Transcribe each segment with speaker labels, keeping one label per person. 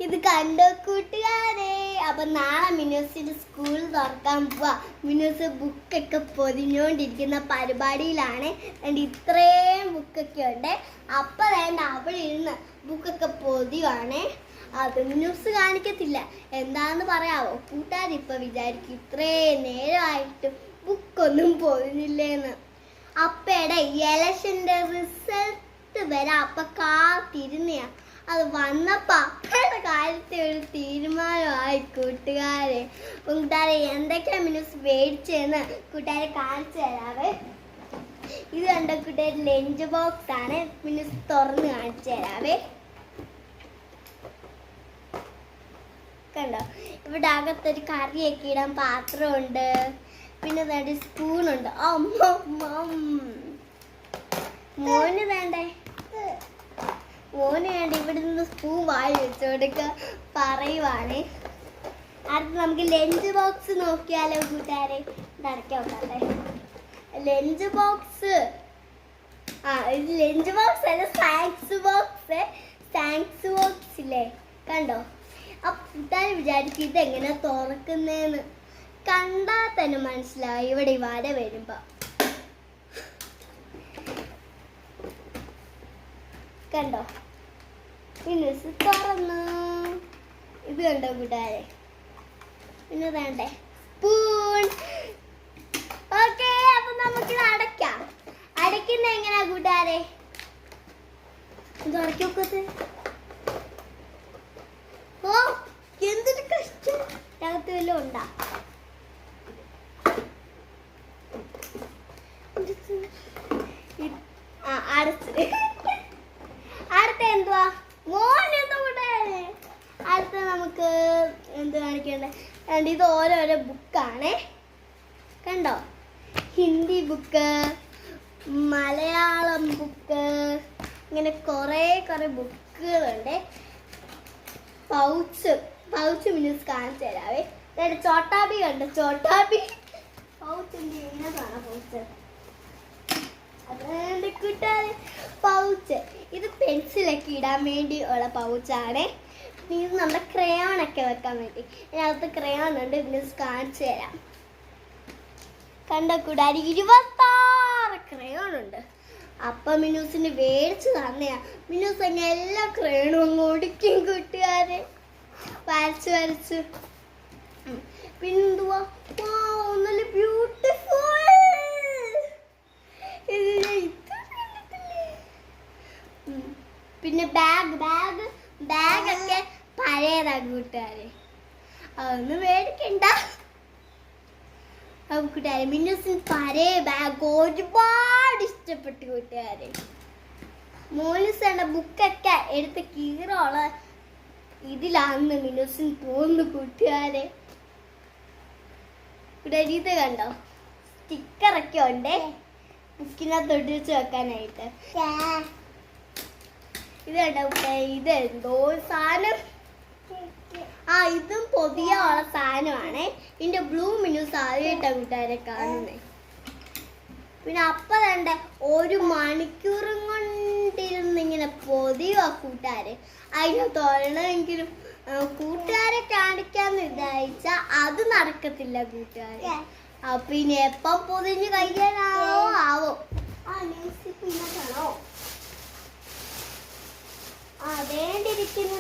Speaker 1: ഇത് കണ്ടോ കൂട്ടുകാരെ? അപ്പൊ നാളെ മിനൂസിന്റെ സ്കൂൾ തുറക്കാൻ പോവാ. മിനൂസ് ബുക്കൊക്കെ പൊതിഞ്ഞോണ്ടിരിക്കുന്ന പരിപാടിയിലാണ്. ഇത്രയും ബുക്കൊക്കെ ഉണ്ട്. അപ്പൊ വേണ്ട അവിടെ ഇരുന്ന് ബുക്കൊക്കെ പൊതിയുവാണേ. അത് മിനൂസ് കാണിക്കത്തില്ല. എന്താന്ന് പറയാവോ? കൂട്ടുകാരിപ്പൊ വിചാരിക്കും ഇത്രയും നേരമായിട്ട് ബുക്കൊന്നും പൊതിഞ്ഞില്ലേന്ന്. അപ്പയുടെ ഇലക്ഷന്റെ റിസൾട്ട് വരാ. അപ്പൊ കാത്തിരുന്നയാ. അത് വന്നപ്പോ അപ്പയുടെ കാര്യത്തിൽ ഒരു തീരുമാനമായി കൂട്ടുകാരെ. എന്തൊക്കെയാ മിനൂസ് മേടിച്ചെന്ന് കൂട്ടുകാരെ കാണിച്ചു തരാവേ. ഇത് കണ്ട കൂട്ടുകാർ ലഞ്ച് ബോക്സ് ആണ്. മിനൂസ് തുറന്ന് കാണിച്ചു തരാവേ. കണ്ടോ, ഇവിടെ അകത്തൊരു കറിയൊക്കെ ഇടാൻ പാത്രമുണ്ട്. പിന്നെ വേണ്ട സ്പൂണുണ്ട്. മോന് വേണ്ടേ? മോന് വേണ്ട ഇവിടെ നിന്ന് സ്പൂൺ വായി വെച്ചു കൊടുക്ക പറയുവാണ്. അടുത്ത് നമുക്ക് ലഞ്ച് ബോക്സ് നോക്കിയാലോ കൂട്ടുകാരെ? നടക്കി നോക്കാല്ലേ ലഞ്ച് ബോക്സ്. ഇത് ലഞ്ച് ബോക്സ് അല്ല, സ്നാക്സ് ബോക്സ്. സ്നാക്സ് ബോക്സ് ഇല്ലേ, കണ്ടോ? അപ്പൊ കൂട്ടുകാരെ വിചാരിക്കും ഇതെങ്ങനെ തുറക്കുന്നേന്ന്. കണ്ടാൽ തന്നെ മനസ്സിലാവും ഇവിടെ വര വരുമ്പോ. കണ്ടോ, മിനൂസ് തുറന്നു. ഇത് കണ്ടോ കൂട്ടുകാരെ? പിന്നെ വേണ്ടേ സ്പൂൺ. ഓക്കെ, അപ്പൊ നമുക്കിത് അടയ്ക്കാം. അടയ്ക്കുന്ന എങ്ങനെയാ കൂട്ടുകാരെ? ഇത് അടയ്ക്കൊക്കത്ത്. ഓ, എന്തൊരു കഷ്ടം. അകത്ത് വല്ലതും ഉണ്ടാ? അടുത്ത എന്തുവാ മോൻ? എന്താ കൂട്ടുകാരെ? അടുത്ത നമുക്ക് എന്ത് കാണിക്കണ്ടേ? ഇത് ഓരോരോ ബുക്കാണേ. കണ്ടോ, ഹിന്ദി ബുക്ക്, മലയാളം ബുക്ക്, ഇങ്ങനെ കുറെ ബുക്കുകളുണ്ട്. പൗച്ച് മിനൂസ് കാണിച്ചു തരാവേ. ചോട്ടാബി കണ്ടോ? ചോട്ടാബി പൗച്ചിന്റെ ഇങ്ങനത്താണ് പൗച്ച്. അതുകൊണ്ട് കൂട്ടുകാരെ പൗച്ച്. ഇത് പെൻസിലൊക്കെ ഇടാൻ വേണ്ടി ഉള്ള പൗച്ചാണ്. ഇത് നമ്മുടെ ക്രയോൺ ഒക്കെ വെക്കാൻ വേണ്ടി. ഇതിനകത്ത് ക്രയോൺ ഉണ്ട്. മിനൂസ് കാണിച്ചു തരാം. കണ്ട കൂട്ടുകാർ 26 ക്രയോൺ ഉണ്ട്. അപ്പൊ മിനൂസിന് മേടിച്ച് തന്നെയാ. മിനൂസ് അങ്ങനെ എല്ലാ ക്രയോണും അങ്ങ് ഒടിക്കും കൂട്ടുകാരെ, വരച്ച്. പിന്നെന്തുവാ, നല്ല ബ്യൂട്ടിഫുൾ. പിന്നെ ബാഗൊക്കെ പഴയതാ കൂട്ടുകാരെ, അതൊന്നും മേടിക്കണ്ട. കൂട്ടുകാരെ മിനൂസിന് പഴയ ബാഗ് ഒരുപാട് ഇഷ്ടപ്പെട്ടു കൂട്ടുകാരെ. മോനുസേണ്ട ബുക്കൊക്കെ എടുത്ത് കീറോള ഇതിലാന്ന് മിനൂസിന് തോന്നുന്നു കൂട്ടുകാരെ. കൂട്ടുകാരി ഇത് കണ്ടോ, സ്റ്റിക്കറൊക്കെ ഉണ്ട് ബുക്കിനകത്ത് ഒട്ടിച്ച് വെക്കാനായിട്ട്. ഇത് കണ്ടോ കൂട്ടുകാരി, ഇത് എന്തോ സാധനം. ഇതും പൊതിയുള്ള സാധനമാണ്. ഇതിന്റെ ബ്ലൂ മിനൂസ് ആദ്യമായിട്ടാ കൂട്ടുകാരെ കാണുന്നേ. പിന്നെ അപ്പൊ തന്നെ 1 മണിക്കൂറും കൊണ്ടിരുന്ന് ഇങ്ങനെ പൊതിയുക കൂട്ടുകാരെ. അതിന് തൊഴണമെങ്കിലും കൂട്ടുകാരെ കാണിക്കാന്ന് വിചാരിച്ച അത് നടക്കത്തില്ല കൂട്ടുകാരെ. അപ്പൊ ഇനി എപ്പം പൊതിഞ്ഞ് കഴിയാനാവോ? പിന്നോ അതേണ്ടിരിക്കുന്നു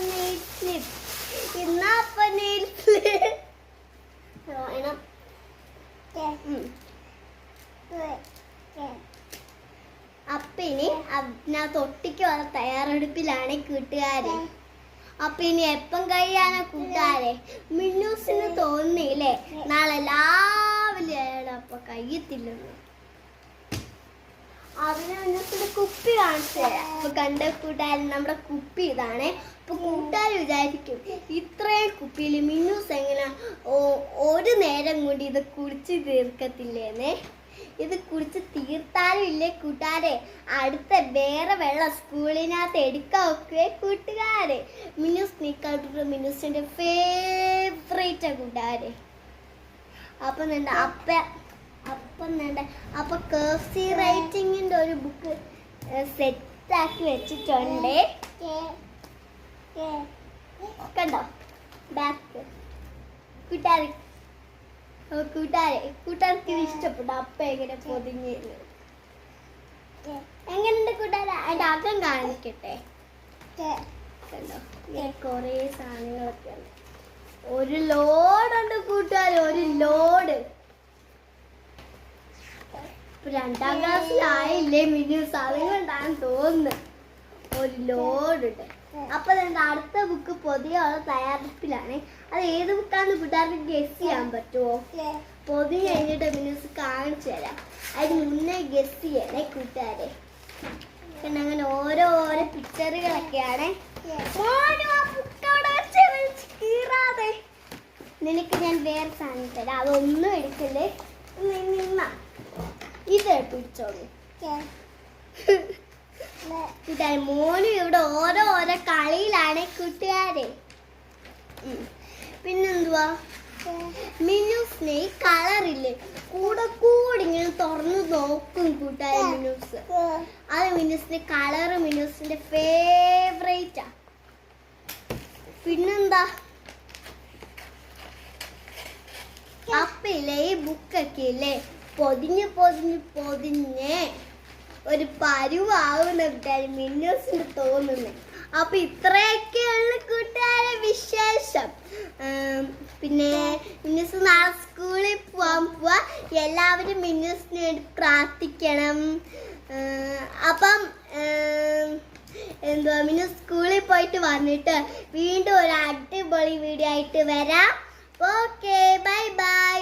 Speaker 1: അപ്പൊ ഇനി അതിനകത്ത് ഒട്ടിക്കുള്ള തയ്യാറെടുപ്പിലാണ് കൂട്ടുകാരെ. അപ്പൊ ഇനി എപ്പം കഴിയാനാ കൂട്ടുകാരെ? മിന്നൂസിന് തോന്നിയില്ലേ നാളെ രാവിലെ അപ്പൊ കഴിയത്തില്ലെന്ന്. അതിന് മിന്നൂസിന്റെ കുപ്പി കാണിച്ചു തരാം. അപ്പൊ കണ്ട കൂട്ടുകാരൻ നമ്മുടെ കുപ്പി ഇതാണ്. അപ്പൊ കൂട്ടുകാർ വിചാരിക്കും ഇത്രയും കുപ്പിയിൽ മിന്നൂസ് എങ്ങനെ ഒരു നേരം കൊണ്ട് ഇത് കുടിച്ച് തീർക്കത്തില്ലേന്നേ. ഇത് കുടിച്ച് തീർത്താലും ഇല്ലേ കൂട്ടുകാരെ, അടുത്ത വേറെ വെള്ളം സ്കൂളിനകത്ത് എടുക്കാൻ ഒക്കെ കൂട്ടുകാരെ. മിന്നൂസ് നീക്കാട്ട് മിന്നൂസിന്റെ ഫേവറേറ്റാ കൂട്ടുകാരെ. അപ്പൊ അപ്പൊ കർസി റൈറ്റിങ്ങിന്റെ ഒരു ബുക്ക് സെറ്റ് ആക്കി വെച്ചിട്ടുണ്ട്. കണ്ടോ ബാക്ക് കൂട്ടുകാർക്ക് ഇഷ്ടപ്പെട്ടു അപ്പ എങ്ങനെ പൊതിഞ്ഞ് എങ്ങനെയുണ്ട് കൂട്ടുകാരെ അതിന്റെ അകം കാണിക്കട്ടെ കണ്ടോ കൊറേ സാധനങ്ങളൊക്കെ ഉണ്ട് ഒരു ലോഡുണ്ട് കൂട്ടുകാർ ഒരു ലോഡ് 2ാം ക്ലാസ്സിലായില്ലേ മിനി സാധനങ്ങൾ ഉണ്ടാകാൻ തോന്നുന്നു ഒരു ലോഡ് ഉണ്ട് അപ്പൊ അടുത്ത ബുക്ക് പൊതിയുള്ള തയ്യാറെടുപ്പിലാണ് അത് ഏത് ബുക്കാന്ന് കൂട്ടുകാർക്ക് ഗസ് ചെയ്യാൻ പറ്റുമോ പൊതി കഴിഞ്ഞിട്ട് മിനിസ് കാണിച്ചു തരാം അതിന് മുന്നേ ഗസ് ചെയ്യണേ കൂട്ടുകാരെ പിന്നെ അങ്ങനെ ഓരോ പിക്ചറുകളൊക്കെയാണ് നിനക്ക് ഞാൻ വേറെ സാധനം തരാം അതൊന്നും എടുക്കല്ലേ നിന്ന ഇത് പിടിച്ചോളൂ മോനും ഇവിടെ ഓരോ കളിയിലാണ് കൂട്ടുകാരെ പിന്നെന്തുവാ മിനുസിന് ഈ കളറില്ലേ കൂടെ ഇങ്ങനെ തുറന്നു നോക്കും കൂട്ടുകാരെ മിനുസ് അത് മിനുസിന്റെ കളറ് മിനുസിന്റെ ഫേവറേറ്റാ പിന്നെന്താ അപ്പില്ലേ ഈ ബുക്കൊക്കെ ഇല്ലേ പൊതിഞ്ഞ് ഒരു പരുവാകുന്ന കൂട്ടുകാർ മിന്നൂസിന് തോന്നുന്നു അപ്പൊ ഇത്രയൊക്കെയുള്ള കൂട്ടുകാരെ വിശേഷം പിന്നെ മിന്നൂസ് നാളെ സ്കൂളിൽ പോവാ എല്ലാവരും മിന്നൂസിന് വേണ്ടി പ്രാർത്ഥിക്കണം അപ്പം എന്തുവാ മിന്നൂസ് സ്കൂളിൽ പോയിട്ട് വന്നിട്ട് വീണ്ടും ഒരു അടിപൊളി വീഡിയോ ആയിട്ട് വരാം ഓക്കെ ബൈ ബൈ